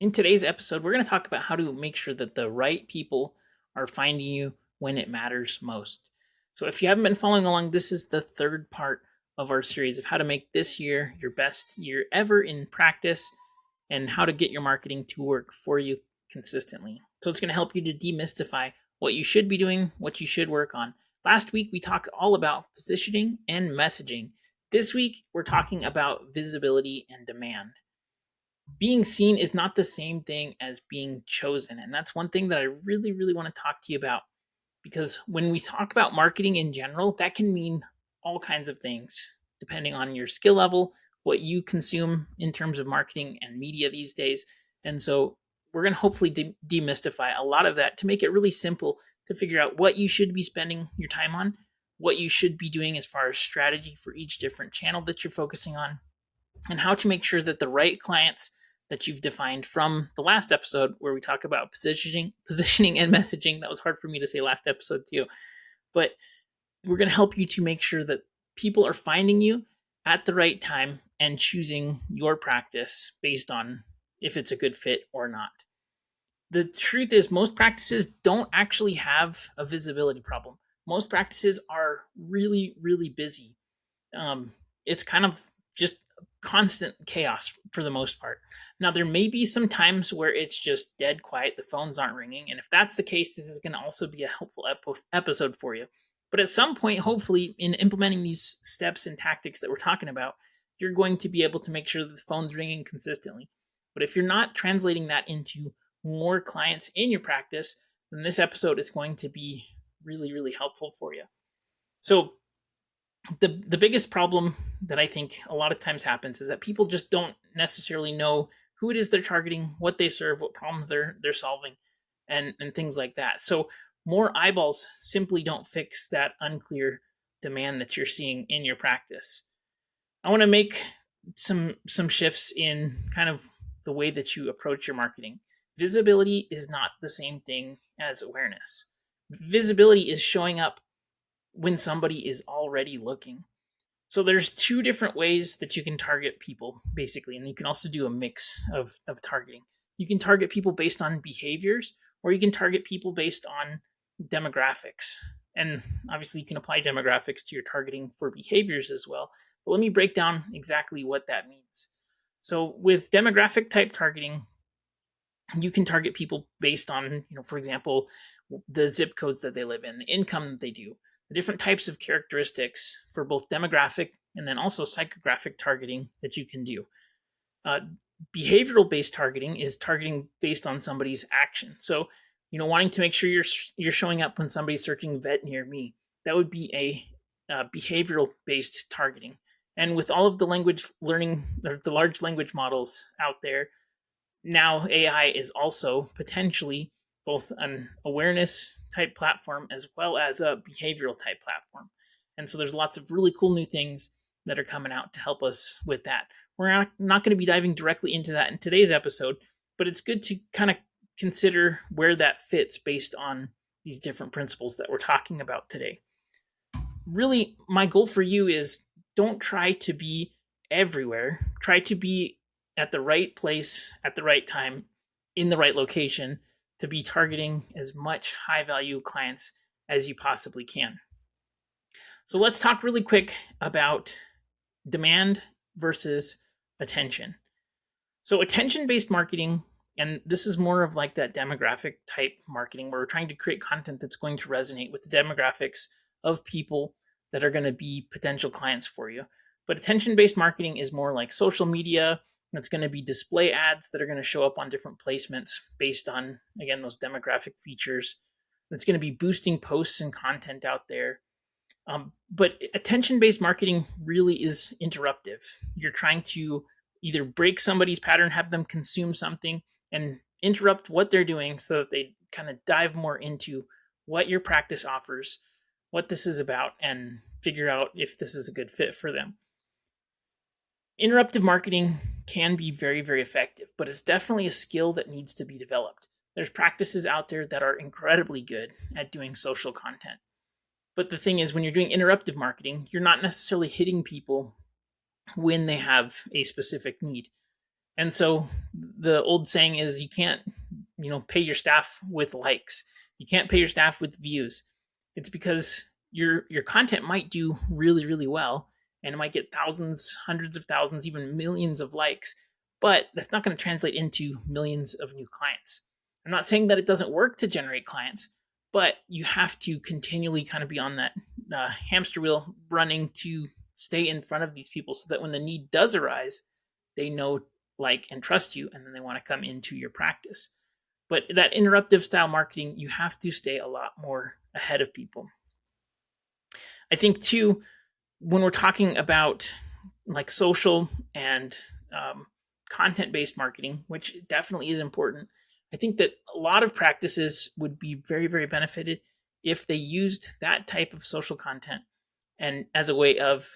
In today's episode, we're going to talk about how to make sure that the right people are finding you when it matters most. So, if you haven't been following along, this is the third part of our series of how to make this year your best year ever in practice and how to get your marketing to work for you consistently. So, it's going to help you to demystify what you should be doing, what you should work on. Last week, we talked all about positioning and messaging. This week, we're talking about visibility and demand. Being seen is not the same thing as being chosen. And that's one thing that I really want to talk to you about, because when we talk about marketing in general, that can mean all kinds of things depending on your skill level, what you consume in terms of marketing and media these days. And so we're going to hopefully demystify a lot of that to make it really simple to figure out what you should be spending your time on, what you should be doing as far as strategy for each different channel that you're focusing on, and how to make sure that the right clients that you've defined from the last episode where we talk about positioning and messaging. That was hard for me to say last episode too. But we're going to help you to make sure that people are finding you at the right time and choosing your practice based on if it's a good fit or not. The truth is, most practices don't actually have a visibility problem. Most practices are really busy. It's kind of just constant chaos for the most part. Now, there may be some times where it's just dead quiet, the phones aren't ringing, and if that's the case, this is going to also be a helpful episode for you. But at some point, hopefully, in implementing these steps and tactics that we're talking about, you're going to be able to make sure that the phone's ringing consistently. But if you're not translating that into more clients in your practice, then this episode is going to be really helpful for you. So the biggest problem that I think a lot of times happens is that people just don't necessarily know who it is they're targeting, what they serve, what problems they're solving, and things like that. So more eyeballs simply don't fix that unclear demand that you're seeing in your practice. I want to make some shifts in kind of the way that you approach your marketing. Visibility is not the same thing as awareness. Visibility is showing up when somebody is already looking. So there's two different ways that you can target people, basically, and you can also do a mix of targeting. You can target people based on behaviors, or you can target people based on demographics. And obviously you can apply demographics to your targeting for behaviors as well. But let me break down exactly what that means. So with demographic type targeting, you can target people based on, for example, the zip codes that they live in, the income that they do, the different types of characteristics for both demographic and then also psychographic targeting that you can do. Behavioral based targeting is targeting based on somebody's action. So, wanting to make sure you're showing up when somebody's searching vet near me. That would be a behavioral based targeting. And with all of the language learning, the large language models out there, now AI is also potentially both an awareness type platform as well as a behavioral type platform. And so there's lots of really cool new things that are coming out to help us with that. We're not going to be diving directly into that in today's episode, but it's good to kind of consider where that fits based on these different principles that we're talking about today. Really, my goal for you is don't try to be everywhere. Try to be at the right place, at the right time, in the right location to be targeting as much high value clients as you possibly can. So let's talk really quick about demand versus attention. So attention-based marketing, and this is more of like that demographic type marketing where we're trying to create content that's going to resonate with the demographics of people that are going to be potential clients for you. But attention-based marketing is more like social media. That's going to be display ads that are going to show up on different placements based on, again, those demographic features. That's going to be boosting posts and content out there. But attention-based marketing really is interruptive. You're trying to either break somebody's pattern, have them consume something, and interrupt what they're doing so that they kind of dive more into what your practice offers, what this is about, and figure out if this is a good fit for them. Interruptive marketing can be very effective, but it's definitely a skill that needs to be developed. There's practices out there that are incredibly good at doing social content. But the thing is, when you're doing interruptive marketing, you're not necessarily hitting people when they have a specific need. And so the old saying is you can't, pay your staff with likes. You can't pay your staff with views. It's because your content might do really, really well, and it might get thousands, hundreds of thousands, even millions of likes, but that's not going to translate into millions of new clients. I'm not saying that it doesn't work to generate clients, but you have to continually kind of be on that hamster wheel running to stay in front of these people so that when the need does arise, they know, like, and trust you, and then they want to come into your practice. But that interruptive style marketing, you have to stay a lot more ahead of people. I think too, when we're talking about like social and content based marketing, which definitely is important, I think that a lot of practices would be very, very benefited if they used that type of social content and as a way of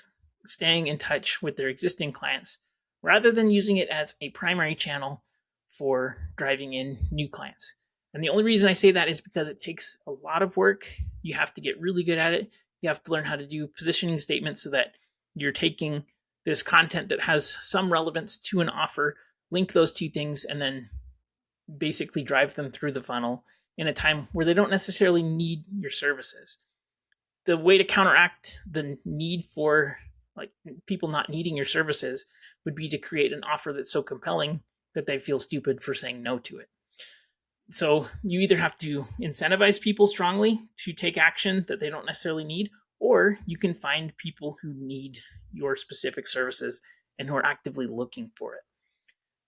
staying in touch with their existing clients rather than using it as a primary channel for driving in new clients. And the only reason I say that is because it takes a lot of work. You have to get really good at it. You have to learn how to do positioning statements so that you're taking this content that has some relevance to an offer, link those two things, and then basically drive them through the funnel in a time where they don't necessarily need your services. The way to counteract the need for like people not needing your services would be to create an offer that's so compelling that they feel stupid for saying no to it. So you either have to incentivize people strongly to take action that they don't necessarily need, or you can find people who need your specific services and who are actively looking for it.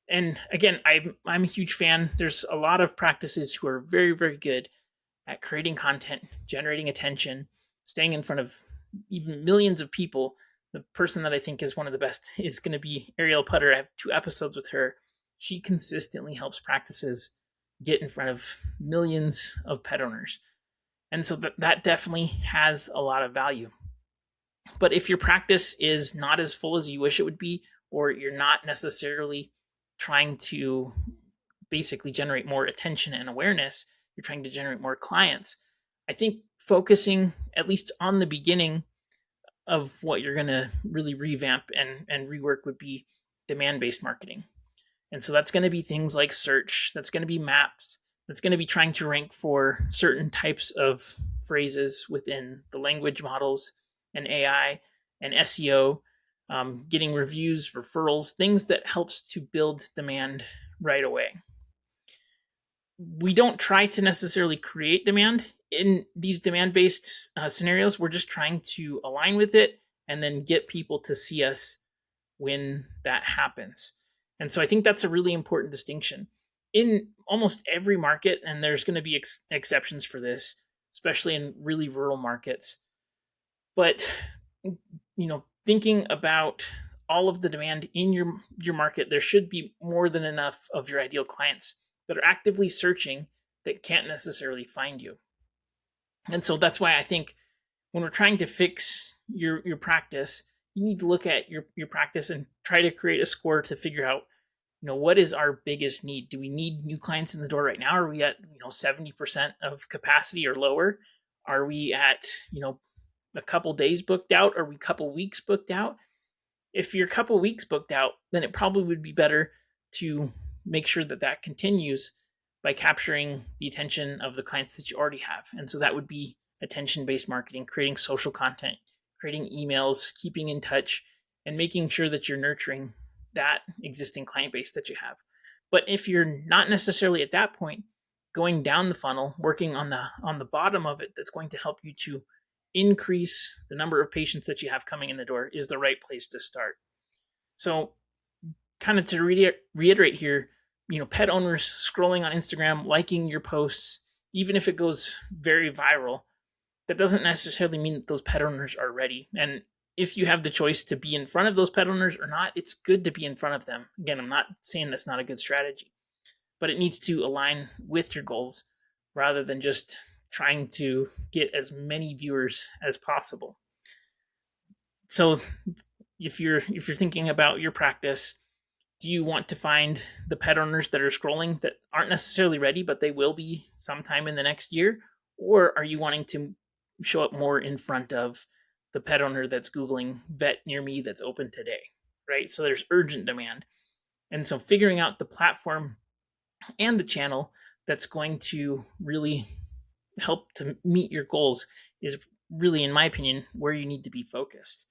And again, I'm a huge fan. There's a lot of practices who are very, very good at creating content, generating attention, staying in front of even millions of people. The person that I think is one of the best is going to be Ariel Putter. I have 2 episodes with her. She consistently helps practices get in front of millions of pet owners. And so that definitely has a lot of value. But if your practice is not as full as you wish it would be, or you're not necessarily trying to basically generate more attention and awareness, you're trying to generate more clients, I think focusing at least on the beginning of what you're going to really revamp and rework would be demand-based marketing. And so that's going to be things like search, that's going to be maps, that's going to be trying to rank for certain types of phrases within the language models and AI and SEO, getting reviews, referrals, things that helps to build demand right away. We don't try to necessarily create demand in these demand-based scenarios. We're just trying to align with it and then get people to see us when that happens. And so I think that's a really important distinction. In almost every market, and there's going to be exceptions for this, especially in really rural markets, but thinking about all of the demand in your market, there should be more than enough of your ideal clients that are actively searching that can't necessarily find you. And so that's why I think when we're trying to fix your practice, you need to look at your practice and try to create a score to figure out, what is our biggest need? Do we need new clients in the door right now? Are we at 70% of capacity or lower? Are we at a couple days booked out? Are we a couple weeks booked out? If you're a couple weeks booked out, then it probably would be better to make sure that continues by capturing the attention of the clients that you already have. And so that would be attention-based marketing, creating social content, creating emails, keeping in touch, and making sure that you're nurturing that existing client base that you have. But if you're not necessarily at that point, going down the funnel, working on the bottom of it, that's going to help you to increase the number of patients that you have coming in the door is the right place to start. So kind of to reiterate here, pet owners scrolling on Instagram, liking your posts, even if it goes very viral, that doesn't necessarily mean that those pet owners are ready. And if you have the choice to be in front of those pet owners or not, it's good to be in front of them. Again, I'm not saying that's not a good strategy, but it needs to align with your goals rather than just trying to get as many viewers as possible. So if you're thinking about your practice, do you want to find the pet owners that are scrolling that aren't necessarily ready, but they will be sometime in the next year? Or are you wanting to show up more in front of the pet owner that's Googling vet near me that's open today, right? So there's urgent demand. And so figuring out the platform and the channel that's going to really help to meet your goals is really, in my opinion, where you need to be focused.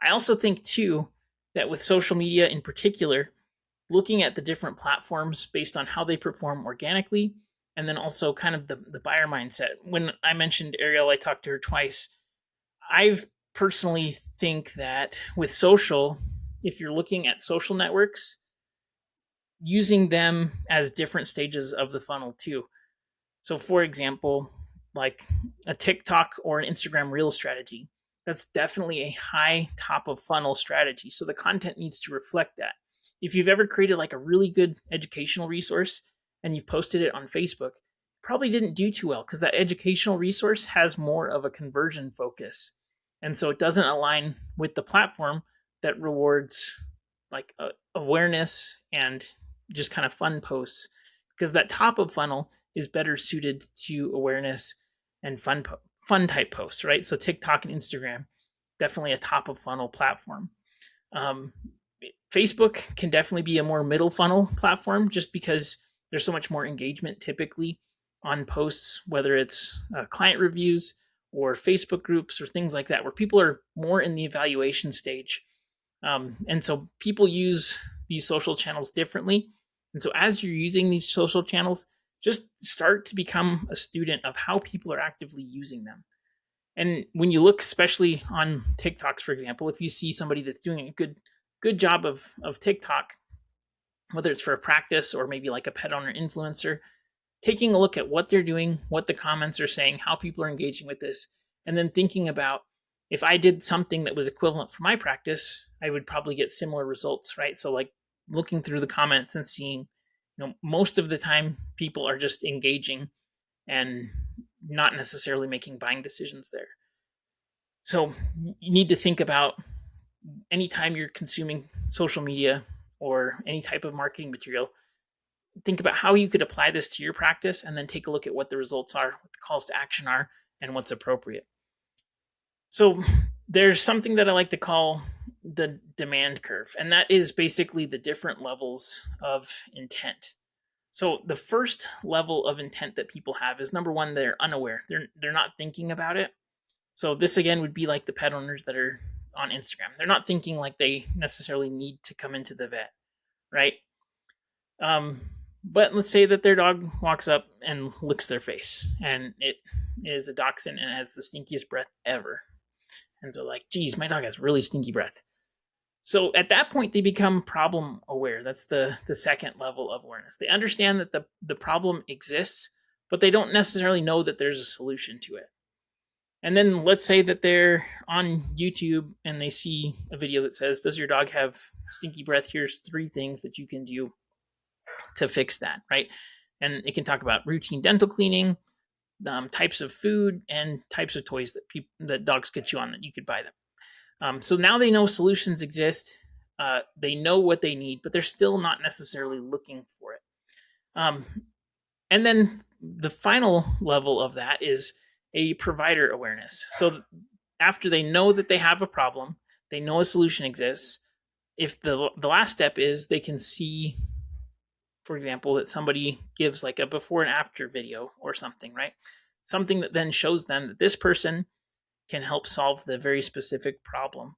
I also think too that with social media in particular, looking at the different platforms based on how they perform organically, and then also kind of the buyer mindset. When I mentioned Ariel, I talked to her twice. I've personally think that with social, if you're looking at social networks, using them as different stages of the funnel too. So, for example, like a TikTok or an Instagram Reel strategy, that's definitely a high top of funnel strategy. So, the content needs to reflect that. If you've ever created like a really good educational resource and you've posted it on Facebook, probably didn't do too well because that educational resource has more of a conversion focus. And so it doesn't align with the platform that rewards like awareness and just kind of fun posts, because that top of funnel is better suited to awareness and fun type posts, right? So TikTok and Instagram, definitely a top of funnel platform. Um, Facebook can definitely be a more middle funnel platform just because there's so much more engagement typically on posts, whether it's client reviews or Facebook groups or things like that, where people are more in the evaluation stage. And so people use these social channels differently. And so as you're using these social channels, just start to become a student of how people are actively using them. And when you look, especially on TikToks, for example, if you see somebody that's doing a good job of TikTok, whether it's for a practice or maybe like a pet owner influencer, taking a look at what they're doing, what the comments are saying, how people are engaging with this, and then thinking about if I did something that was equivalent for my practice, I would probably get similar results, right? So like looking through the comments and seeing, most of the time people are just engaging and not necessarily making buying decisions there. So you need to think about anytime you're consuming social media or any type of marketing material, think about how you could apply this to your practice and then take a look at what the results are, what the calls to action are, and what's appropriate. So there's something that I like to call the demand curve, and that is basically the different levels of intent. So the first level of intent that people have is, number one, they're unaware. They're not thinking about it. So this again would be like the pet owners that are on Instagram. They're not thinking like they necessarily need to come into the vet, right? But let's say that their dog walks up and licks their face, and it is a dachshund and has the stinkiest breath ever. And so, like, geez, my dog has really stinky breath. So at that point, they become problem aware. That's the second level of awareness. They understand that the problem exists, but they don't necessarily know that there's a solution to it. And then let's say that they're on YouTube and they see a video that says, does your dog have stinky breath? Here's 3 things that you can do to fix that, right? And it can talk about routine dental cleaning, types of food, and types of toys that dogs could chew on that you could buy them. So now they know solutions exist. They know what they need, but they're still not necessarily looking for it. And then the final level of that is a provider awareness. So after they know that they have a problem, they know a solution exists. If the last step is they can see, for example, that somebody gives like a before and after video or something, right? Something that then shows them that this person can help solve the very specific problem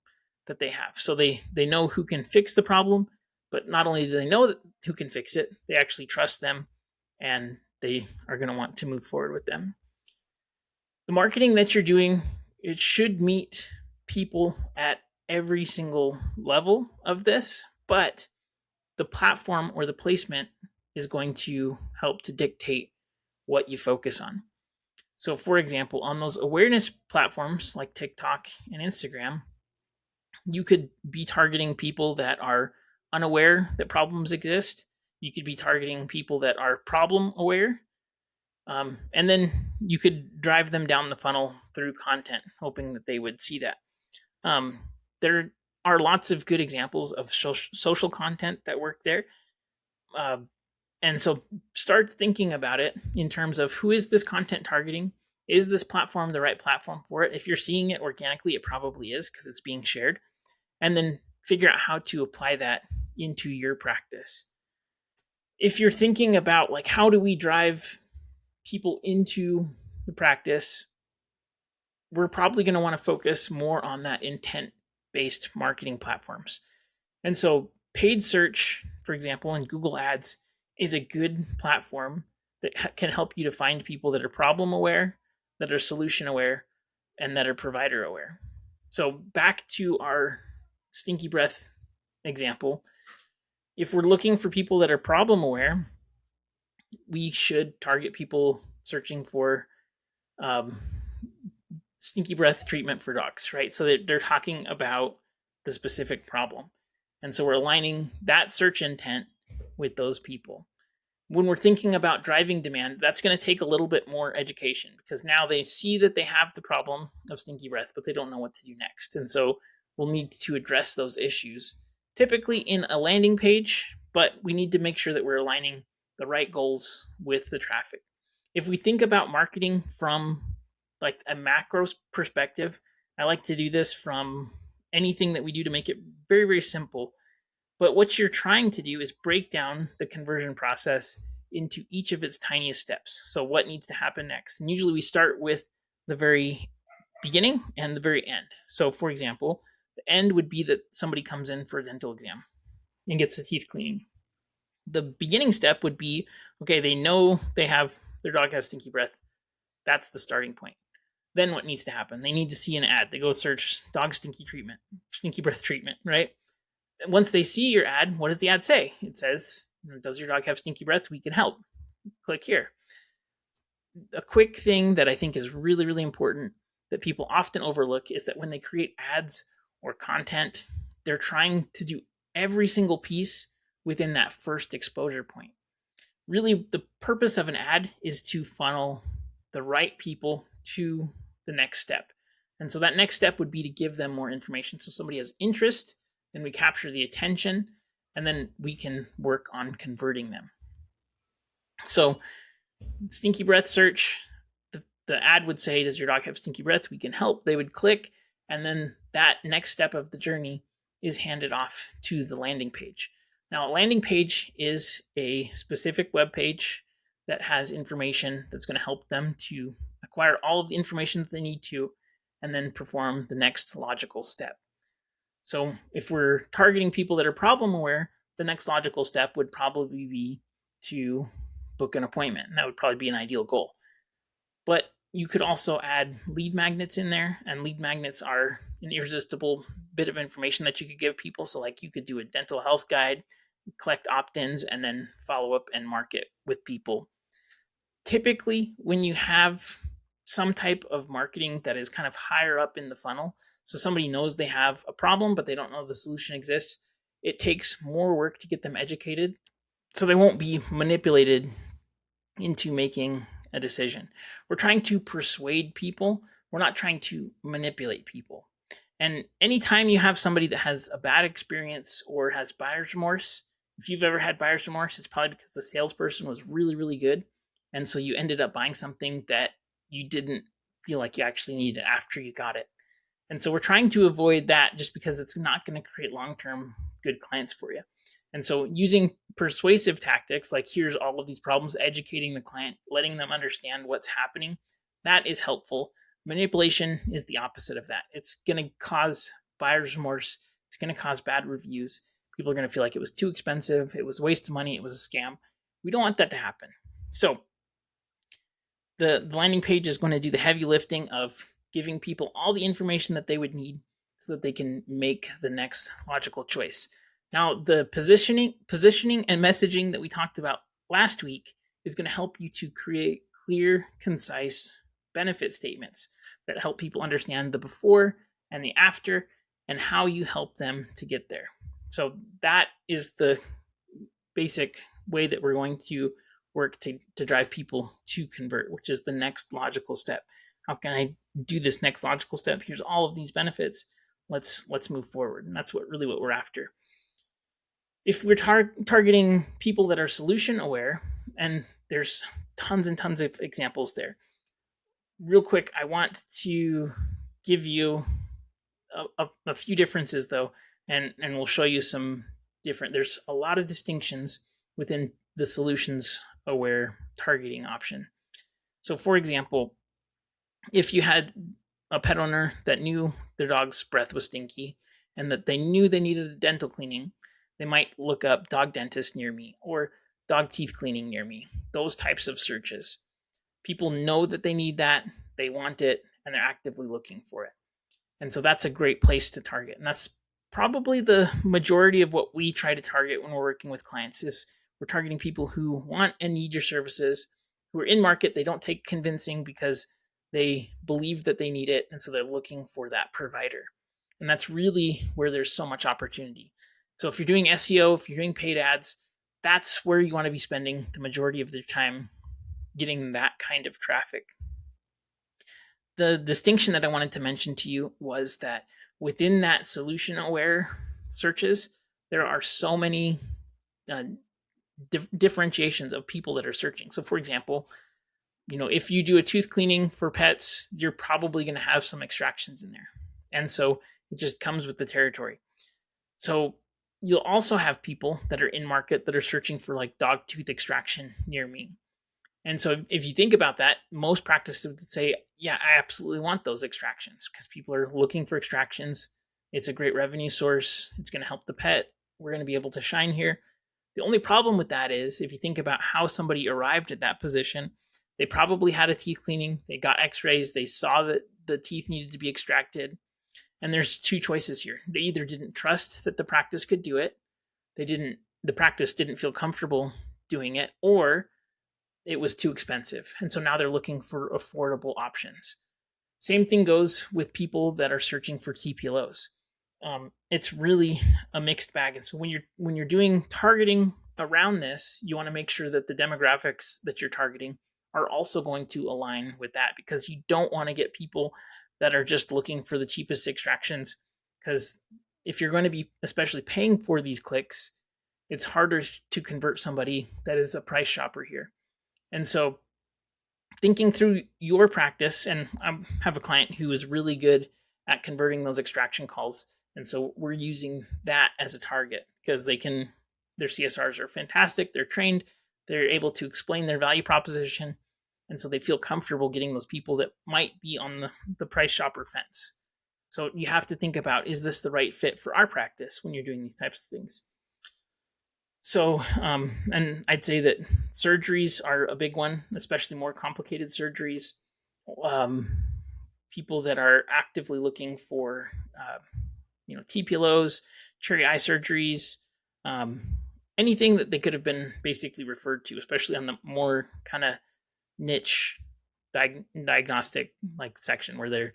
that they have. So they know who can fix the problem, but not only do they know who can fix it, they actually trust them and they are going to want to move forward with them. The marketing that you're doing, it should meet people at every single level of this, but the platform or the placement is going to help to dictate what you focus on. So for example, on those awareness platforms like TikTok and Instagram, you could be targeting people that are unaware that problems exist. You could be targeting people that are problem aware. And then you could drive them down the funnel through content, hoping that they would see that. There are lots of good examples of social content that work there. And so start thinking about it in terms of who is this content targeting? Is this platform the right platform for it? If you're seeing it organically, it probably is because it's being shared. And then figure out how to apply that into your practice. If you're thinking about like how do we drive people into the practice, we're probably going to want to focus more on that intent based marketing platforms. And so paid search, for example, in Google Ads is a good platform that can help you to find people that are problem aware, that are solution aware, and that are provider aware. So back to our stinky breath example, if we're looking for people that are problem aware, we should target people searching for stinky breath treatment for dogs, right? So that they're talking about the specific problem. And so we're aligning that search intent with those people. When we're thinking about driving demand, that's going to take a little bit more education because now they see that they have the problem of stinky breath, but they don't know what to do next. And so we'll need to address those issues, typically in a landing page, but we need to make sure that we're aligning the right goals with the traffic. If we think about marketing from like a macro perspective, I like to do this from anything that we do to make it very, very simple. But what you're trying to do is break down the conversion process into each of its tiniest steps. So what needs to happen next? And usually we start with the very beginning and the very end. So for example, the end would be that somebody comes in for a dental exam and gets the teeth cleaning. The beginning step would be, okay, they know their dog has stinky breath. That's the starting point. Then what needs to happen? They need to see an ad. They go search dog stinky breath treatment, right? Once they see your ad, what does the ad say? It says, does your dog have stinky breath? We can help. Click here. A quick thing that I think is really, really important that people often overlook is that when they create ads or content, they're trying to do every single piece within that first exposure point. Really, the purpose of an ad is to funnel the right people to the next step. And so that next step would be to give them more information. So somebody has interest, then we capture the attention, and then we can work on converting them. So stinky breath search, the ad would say, does your dog have stinky breath? We can help. They would click, and then that next step of the journey is handed off to the landing page. Now, a landing page is a specific web page that has information that's going to help them to acquire all of the information that they need to, and then perform the next logical step. So if we're targeting people that are problem aware, the next logical step would probably be to book an appointment. And that would probably be an ideal goal. But you could also add lead magnets in there, and lead magnets are an irresistible bit of information that you could give people. So like you could do a dental health guide, collect opt-ins, and then follow up and market with people. Typically, when you have some type of marketing that is kind of higher up in the funnel, so somebody knows they have a problem, but they don't know the solution exists, it takes more work to get them educated, so they won't be manipulated into making a decision. We're trying to persuade people. We're not trying to manipulate people. And anytime you have somebody that has a bad experience or has buyer's remorse, if you've ever had buyer's remorse, it's probably because the salesperson was really, really good. And so you ended up buying something that you didn't feel like you actually needed after you got it. And so we're trying to avoid that just because it's not going to create long-term good clients for you. And so using persuasive tactics, like here's all of these problems, educating the client, letting them understand what's happening, that is helpful. Manipulation is the opposite of that. It's going to cause buyer's remorse. It's going to cause bad reviews. People are going to feel like it was too expensive. It was a waste of money. It was a scam. We don't want that to happen. So the landing page is going to do the heavy lifting of giving people all the information that they would need so that they can make the next logical choice. Now, the positioning and messaging that we talked about last week is going to help you to create clear, concise benefit statements that help people understand the before and the after and how you help them to get there. So that is the basic way that we're going to work to drive people to convert, which is the next logical step. How can I do this next logical step? Here's all of these benefits. Let's move forward. And that's what we're after. If we're targeting people that are solution aware, and there's tons and tons of examples there. Real quick, I want to give you a few differences though, and we'll show you some different. There's a lot of distinctions within the solutions aware targeting option. So for example, if you had a pet owner that knew their dog's breath was stinky and that they knew they needed a dental cleaning, they might look up dog dentist near me or dog teeth cleaning near me, those types of searches. People know that they need that, they want it, and they're actively looking for it. And so that's a great place to target. And that's probably the majority of what we try to target when we're working with clients is we're targeting people who want and need your services, who are in market. They don't take convincing because they believe that they need it. And so they're looking for that provider. And that's really where there's so much opportunity. So if you're doing SEO, if you're doing paid ads, that's where you want to be spending the majority of your time getting that kind of traffic. The distinction that I wanted to mention to you was that within that solution aware searches, there are so many differentiations of people that are searching. So for example, if you do a tooth cleaning for pets, you're probably going to have some extractions in there. And so it just comes with the territory. So you'll also have people that are in market that are searching for like dog tooth extraction near me. And so if you think about that, most practices would say, yeah, I absolutely want those extractions because people are looking for extractions. It's a great revenue source. It's going to help the pet. We're going to be able to shine here. The only problem with that is if you think about how somebody arrived at that position, they probably had a teeth cleaning. They got x-rays. They saw that the teeth needed to be extracted. And there's two choices here. They either didn't trust that the practice could do it. The practice didn't feel comfortable doing it, or it was too expensive. And so now they're looking for affordable options. Same thing goes with people that are searching for TPLOs. It's really a mixed bag. And so when you're doing targeting around this, you want to make sure that the demographics that you're targeting are also going to align with that, because you don't want to get people that are just looking for the cheapest extractions. Because if you're going to be especially paying for these clicks, it's harder to convert somebody that is a price shopper here. And so thinking through your practice, and I have a client who is really good at converting those extraction calls. And so we're using that as a target because their CSRs are fantastic. They're trained. They're able to explain their value proposition. And so they feel comfortable getting those people that might be on the price shopper fence. So you have to think about, is this the right fit for our practice when you're doing these types of things? So, and I'd say that surgeries are a big one, especially more complicated surgeries. People that are actively looking for, TPLOs, cherry eye surgeries, anything that they could have been basically referred to, especially on the more kind of niche diagnostic like section where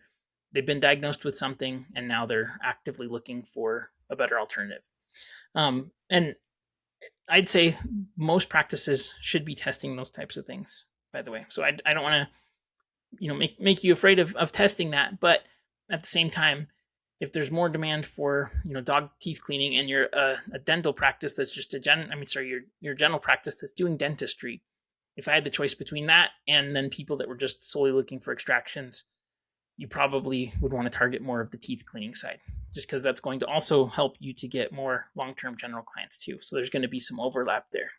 they've been diagnosed with something and now they're actively looking for a better alternative. And I'd say most practices should be testing those types of things, by the way. So I don't want to, make you afraid of testing that. But at the same time, if there's more demand for, dog teeth cleaning and you're a dental practice that's just your general practice that's doing dentistry, if I had the choice between that and then people that were just solely looking for extractions, you probably would want to target more of the teeth cleaning side, just because that's going to also help you to get more long-term general clients too. So there's going to be some overlap there.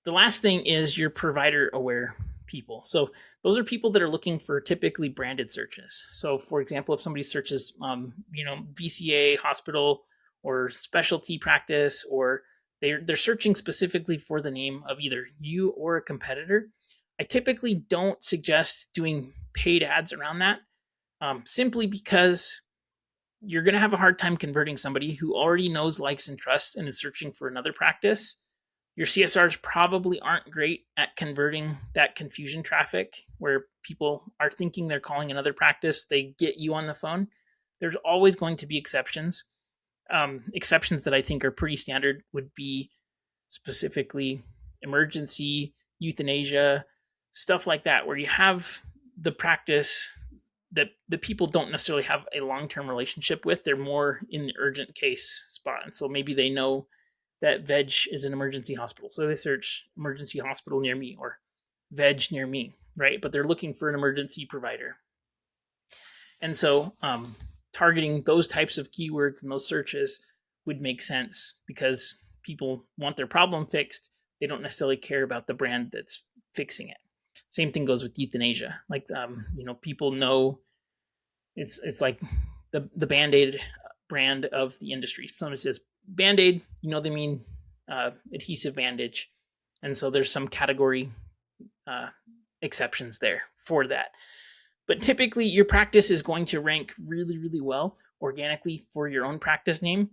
The last thing is your provider aware people. So those are people that are looking for typically branded searches. So for example, if somebody searches, VCA hospital or specialty practice, or they're searching specifically for the name of either you or a competitor, I typically don't suggest doing paid ads around that, simply because you're going to have a hard time converting somebody who already knows, likes, and trusts and is searching for another practice. Your CSRs probably aren't great at converting that confusion traffic where people are thinking they're calling another practice, they get you on the phone. There's always going to be exceptions. Exceptions that I think are pretty standard would be specifically emergency, euthanasia, stuff like that, where you have the practice that the people don't necessarily have a long-term relationship with. They're more in the urgent case spot. And so maybe they know that veg is an emergency hospital. So they search emergency hospital near me or veg near me, right? But they're looking for an emergency provider. And so targeting those types of keywords and those searches would make sense because people want their problem fixed. They don't necessarily care about the brand that's fixing it. Same thing goes with euthanasia. Like, people know it's like the Band-Aid brand of the industry. If someone says Band-Aid, they mean adhesive bandage. And so there's some category exceptions there for that. But typically your practice is going to rank really, really well organically for your own practice name.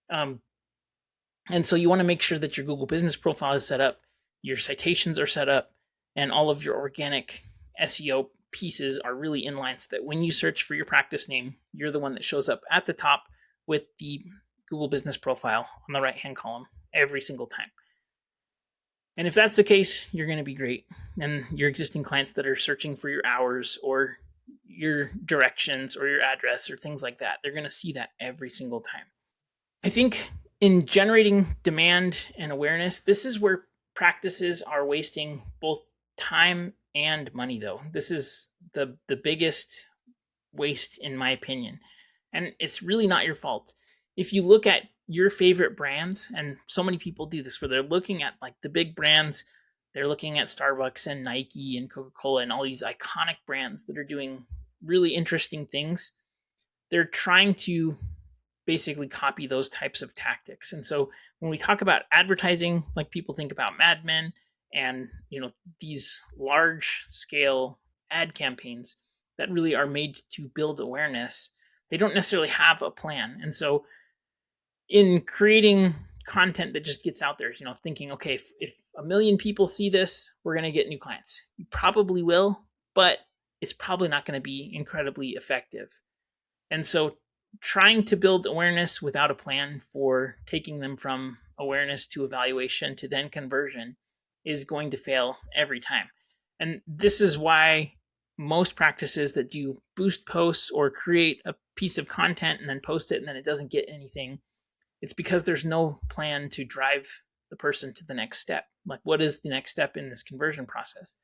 And so you want to make sure that your Google business profile is set up, your citations are set up, and all of your organic SEO pieces are really in line so that when you search for your practice name, you're the one that shows up at the top with the Google business profile on the right-hand column every single time. And if that's the case, you're going to be great. And your existing clients that are searching for your hours or your directions or your address or things like that, they're going to see that every single time. I think in generating demand and awareness, this is where practices are wasting both time and money, though. This is the biggest waste, in my opinion. And it's really not your fault. If you look at your favorite brands, and so many people do this, where they're looking at like the big brands, they're looking at Starbucks and Nike and Coca-Cola and all these iconic brands that are doing really interesting things. They're trying to basically copy those types of tactics. And so when we talk about advertising, like people think about Mad Men and these large scale ad campaigns that really are made to build awareness, they don't necessarily have a plan. And so in creating content that just gets out there, thinking, okay, if 1 million people see this, we're going to get new clients. You probably will, but it's probably not going to be incredibly effective. And so trying to build awareness without a plan for taking them from awareness to evaluation to then conversion is going to fail every time. And this is why most practices that do boost posts or create a piece of content and then post it and then it doesn't get anything, it's because there's no plan to drive the person to the next step. Like, what is the next step in this conversion process?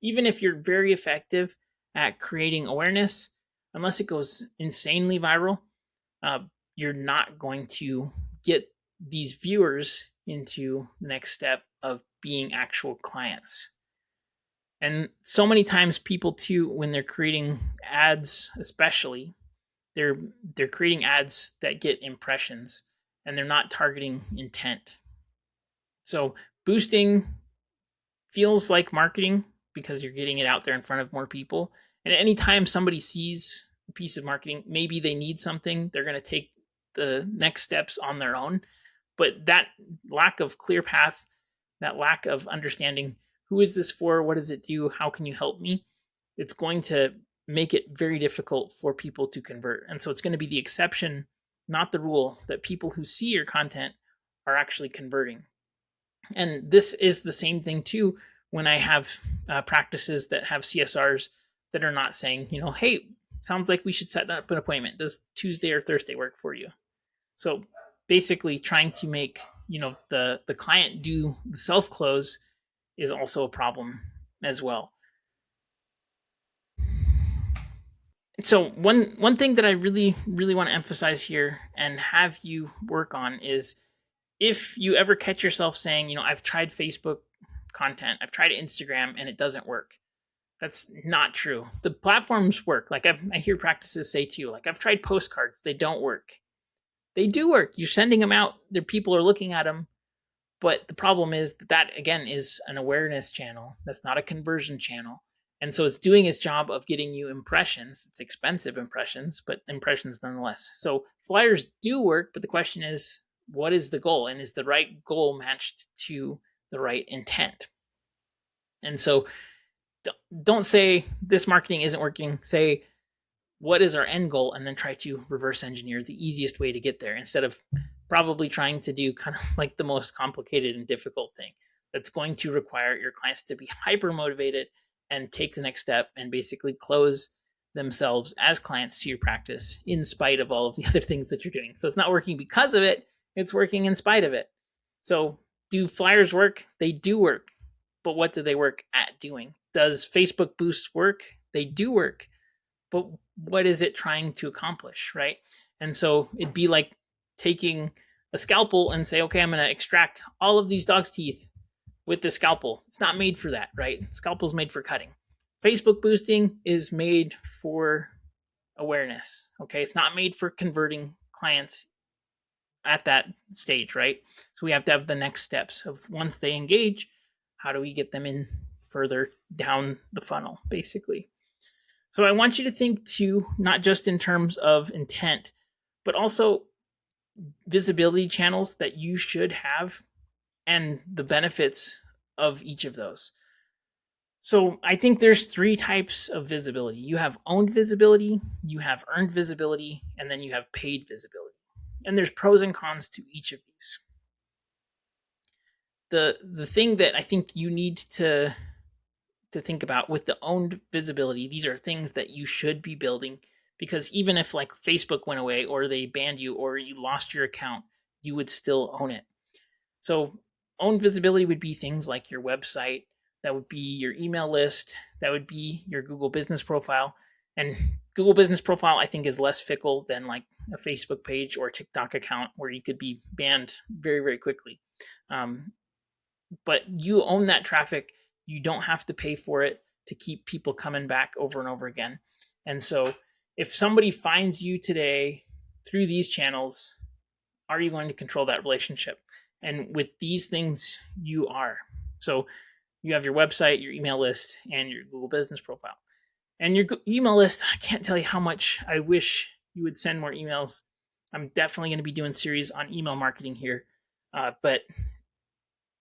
Even if you're very effective at creating awareness, unless it goes insanely viral, you're not going to get these viewers into the next step of being actual clients. And so many times people too, when they're creating ads, especially, they're creating ads that get impressions and they're not targeting intent. So boosting feels like marketing because you're getting it out there in front of more people. And anytime somebody sees a piece of marketing, maybe they need something, they're going to take the next steps on their own. But that lack of clear path, that lack of understanding, who is this for? What does it do? How can you help me? It's going to make it very difficult for people to convert. And so it's going to be the exception, not the rule, that people who see your content are actually converting. And this is the same thing too when I have practices that have CSRs that are not saying, hey, sounds like we should set up an appointment. Does Tuesday or Thursday work for you? So basically trying to make, the client do the self-close is also a problem as well. So one thing that I really, really want to emphasize here and have you work on is if you ever catch yourself saying, I've tried Facebook content, I've tried Instagram, and it doesn't work. That's not true. The platforms work. Like I hear practices say too, like I've tried postcards, they don't work. They do work. You're sending them out, their people are looking at them. But the problem is that again is an awareness channel. That's not a conversion channel. And so it's doing its job of getting you impressions. It's expensive impressions, but impressions nonetheless. So flyers do work, but the question is, what is the goal? And is the right goal matched to the right intent? And so don't say this marketing isn't working. Say, what is our end goal? And then try to reverse engineer the easiest way to get there instead of probably trying to do kind of like the most complicated and difficult thing that's going to require your clients to be hyper motivated and take the next step and basically close themselves as clients to your practice in spite of all of the other things that you're doing. So it's not working because of it, it's working in spite of it. So do flyers work? They do work. But what do they work at doing? Does Facebook boosts work? They do work. But what is it trying to accomplish, right? And so it'd be like taking a scalpel and say, okay, I'm going to extract all of these dog's teeth with the scalpel. It's not made for that, right? Scalpel's made for cutting. Facebook boosting is made for awareness. Okay, it's not made for converting clients at that stage, right? So we have to have the next steps of once they engage, how do we get them in further down the funnel, basically. So I want you to think too, not just in terms of intent, but also visibility channels that you should have and the benefits of each of those. So I think there's 3 types of visibility. You have owned visibility, you have earned visibility, and then you have paid visibility. And there's pros and cons to each of these. The thing that I think you need to think about with the owned visibility, these are things that you should be building, because even if like Facebook went away or they banned you or you lost your account, you would still own it. So owned visibility would be things like your website, that would be your email list, that would be your Google business profile. And Google business profile, I think, is less fickle than like a Facebook page or a TikTok account where you could be banned very, very quickly. But you own that traffic. You don't have to pay for it to keep people coming back over and over again. And so if somebody finds you today through these channels, are you going to control that relationship? And with these things, you are. So you have your website, your email list, and your Google business profile. And your email list, I can't tell you how much I wish you would send more emails. I'm definitely going to be doing a series on email marketing here, but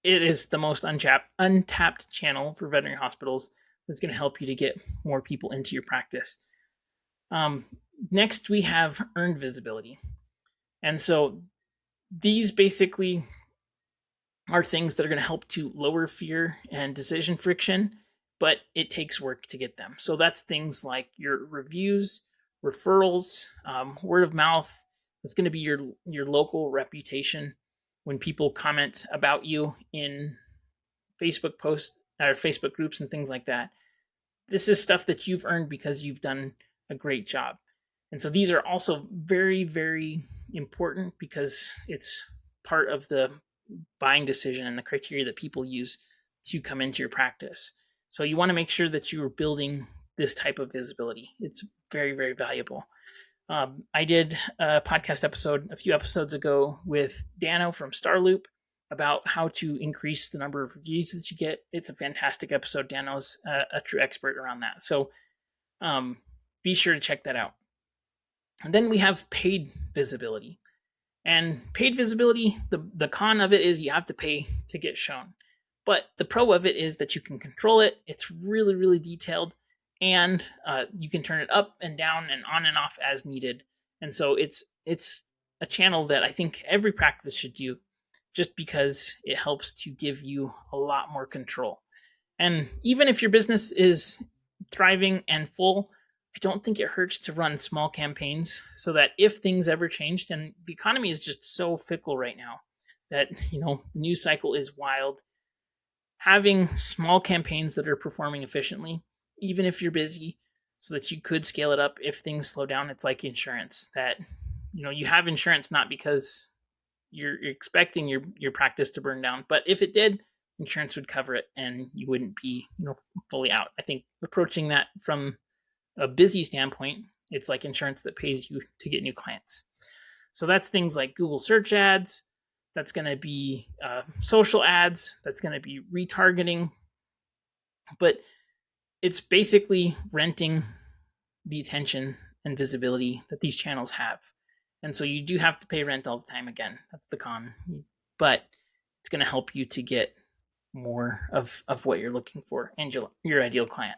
it is the most untapped channel for veterinary hospitals that's going to help you to get more people into your practice. Next, we have earned visibility. And so these basically are things that are going to help to lower fear and decision friction, but it takes work to get them. So that's things like your reviews, referrals, word of mouth. It's going to be your local reputation when people comment about you in Facebook posts or Facebook groups and things like that. This is stuff that you've earned because you've done a great job. And so these are also very, very important because it's part of the buying decision and the criteria that people use to come into your practice. So you want to make sure that you are building this type of visibility. It's very, very valuable. I did a podcast episode a few episodes ago with Dano from Starloop about how to increase the number of reviews that you get. It's a fantastic episode. Dano's a true expert around that. So be sure to check that out. And then we have paid visibility. And paid visibility, the con of it is you have to pay to get shown. But the pro of it is that you can control it. It's really, really detailed. And you can turn it up and down and on and off as needed. And so it's a channel that I think every practice should do, just because it helps to give you a lot more control. And even if your business is thriving and full, I don't think it hurts to run small campaigns so that if things ever changed, and the economy is just so fickle right now that, the news cycle is wild, having small campaigns that are performing efficiently, even if you're busy, so that you could scale it up if things slow down. It's like insurance, that, you have insurance not because you're expecting your practice to burn down, but if it did, insurance would cover it and you wouldn't be, fully out. I think approaching that from a busy standpoint, it's like insurance that pays you to get new clients. So that's things like Google search ads. That's going to be social ads. That's going to be retargeting. But it's basically renting the attention and visibility that these channels have. And so you do have to pay rent all the time. Again, that's the con. But it's going to help you to get more of what you're looking for and your ideal client.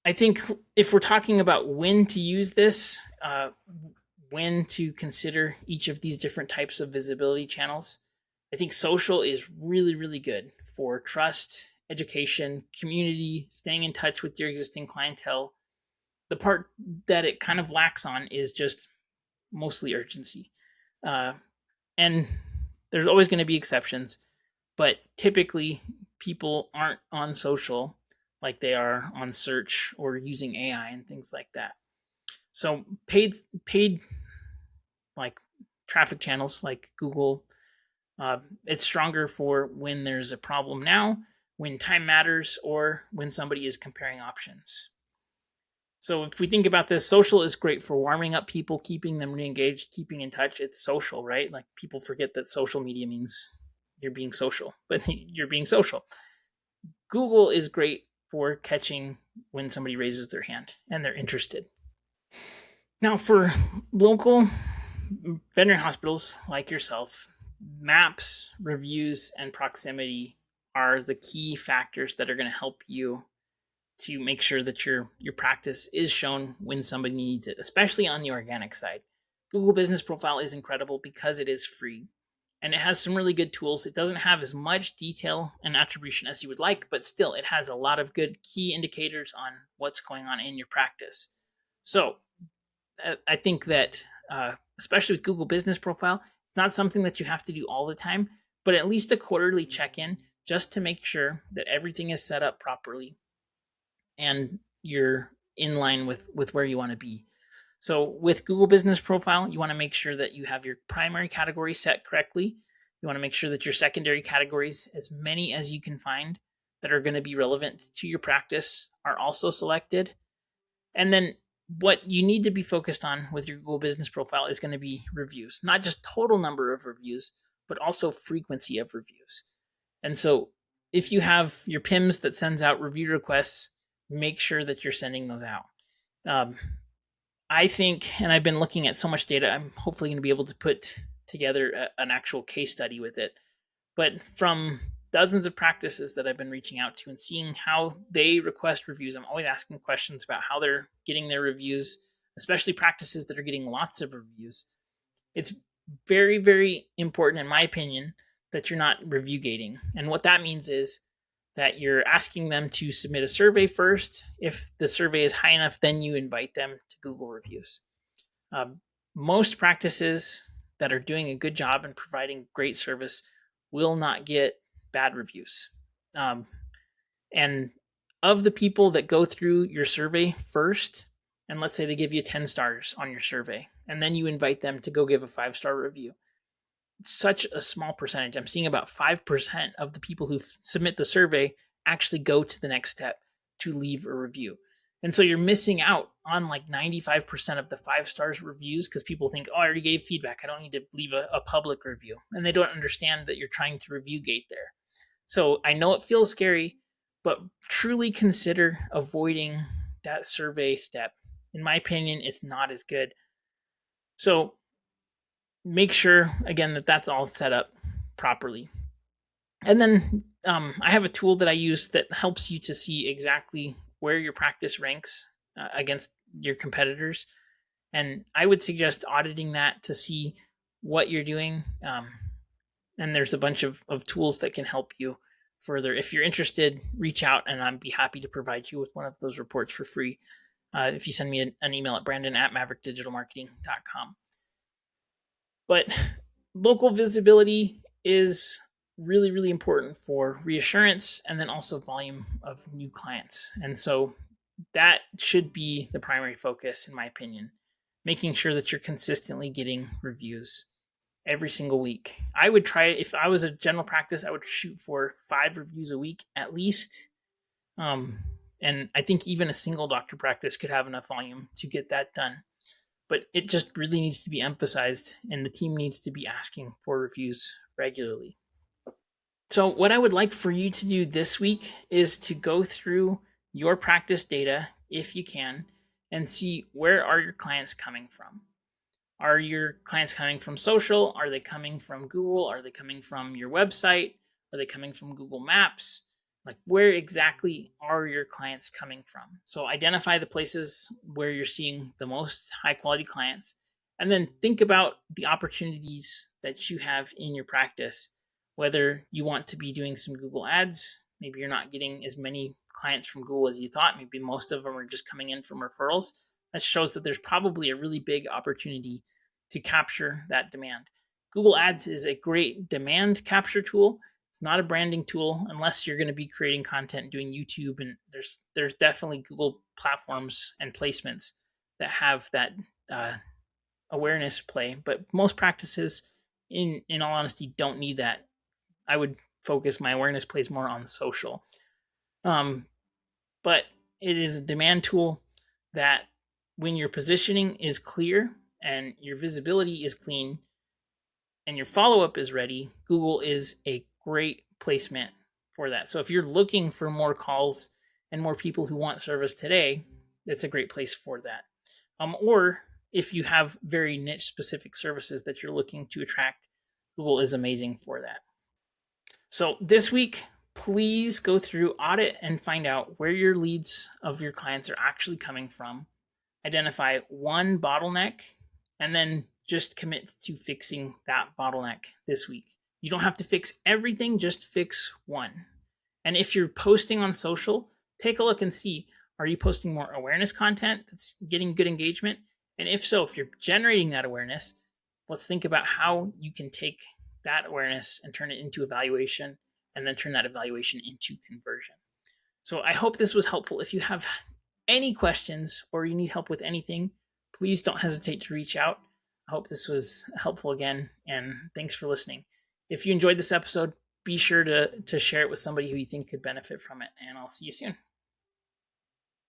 I think if we're talking about when to use this, when to consider each of these different types of visibility channels, I think social is really, really good for trust, education, community, staying in touch with your existing clientele. The part that it kind of lacks on is just mostly urgency. And there's always going to be exceptions, but typically people aren't on social like they are on search or using AI and things like that. So paid like traffic channels like Google. It's stronger for when there's a problem now, when time matters, or when somebody is comparing options. So if we think about this, social is great for warming up people, keeping them re-engaged, keeping in touch. It's social, right? Like people forget that social media means you're being social, but you're being social. Google is great for catching when somebody raises their hand and they're interested. Now, for local veterinary hospitals like yourself, maps, reviews, and proximity are the key factors that are going to help you to make sure that your practice is shown when somebody needs it, especially on the organic side. Google Business Profile is incredible because it is free and it has some really good tools. It doesn't have as much detail and attribution as you would like, but still it has a lot of good key indicators on what's going on in your practice. So I think that especially with Google Business Profile, it's not something that you have to do all the time, but at least a quarterly check-in just to make sure that everything is set up properly and you're in line with where you want to be. So with Google Business Profile, you want to make sure that you have your primary category set correctly. You want to make sure that your secondary categories, as many as you can find that are going to be relevant to your practice, are also selected. And then what you need to be focused on with your Google Business Profile is going to be reviews, not just total number of reviews, but also frequency of reviews. And so if you have your PIMS that sends out review requests, make sure that you're sending those out. I think, and I've been looking at so much data, I'm hopefully going to be able to put together an actual case study with it. But from dozens of practices that I've been reaching out to and seeing how they request reviews, I'm always asking questions about how they're getting their reviews, especially practices that are getting lots of reviews. It's very, very important, in my opinion, that you're not review gating. And what that means is that you're asking them to submit a survey first. If the survey is high enough, then you invite them to Google reviews. Most practices that are doing a good job and providing great service will not get bad reviews. And of the people that go through your survey first, and let's say they give you 10 stars on your survey, and then you invite them to go give a 5-star review, it's such a small percentage. I'm seeing about 5% of the people who submit the survey actually go to the next step to leave a review. And so you're missing out on like 95% of the 5 stars reviews because people think, oh, I already gave feedback. I don't need to leave a public review. And they don't understand that you're trying to review gate there. So I know it feels scary, but truly consider avoiding that survey step. In my opinion, it's not as good. So make sure, again, that that's all set up properly. And then I have a tool that I use that helps you to see exactly where your practice ranks against your competitors. And I would suggest auditing that to see what you're doing. And there's a bunch of tools that can help you further. If you're interested, reach out and I'd be happy to provide you with one of those reports for free. If you send me an email at brandon@maverickdigitalmarketing.com. But local visibility is really, really important for reassurance and then also volume of new clients. And so that should be the primary focus, in my opinion, making sure that you're consistently getting reviews every single week. I would try, if I was a general practice, I would shoot for 5 reviews a week at least. And I think even a single doctor practice could have enough volume to get that done. But it just really needs to be emphasized, and the team needs to be asking for reviews regularly. So what I would like for you to do this week is to go through your practice data, if you can, and see where are your clients coming from. Are your clients coming from social? Are they coming from Google? Are they coming from your website? Are they coming from Google Maps? Like, where exactly are your clients coming from? So identify the places where you're seeing the most high quality clients, and then think about the opportunities that you have in your practice, whether you want to be doing some Google ads. Maybe you're not getting as many clients from Google as you thought. Maybe most of them are just coming in from referrals. That shows that there's probably a really big opportunity to capture that demand. Google Ads is a great demand capture tool. It's not a branding tool unless you're going to be creating content, doing YouTube, and there's definitely Google platforms and placements that have that awareness play, but most practices, in all honesty, don't need that. I would focus my awareness plays more on social. But it is a demand tool that when your positioning is clear and your visibility is clean and your follow up is ready, Google is a great placement for that. So if you're looking for more calls and more people who want service today, it's a great place for that. Or if you have very niche specific services that you're looking to attract, Google is amazing for that. So this week, please go through, audit, and find out where your leads of your clients are actually coming from. Identify one bottleneck, and then just commit to fixing that bottleneck this week. You don't have to fix everything, just fix one. And if you're posting on social, take a look and see, are you posting more awareness content that's getting good engagement? And if so, if you're generating that awareness, let's think about how you can take that awareness and turn it into evaluation, and then turn that evaluation into conversion. So I hope this was helpful. If you have any questions or you need help with anything, please don't hesitate to reach out. I hope this was helpful again, and thanks for listening. If you enjoyed this episode, be sure to share it with somebody who you think could benefit from it, and I'll see you soon.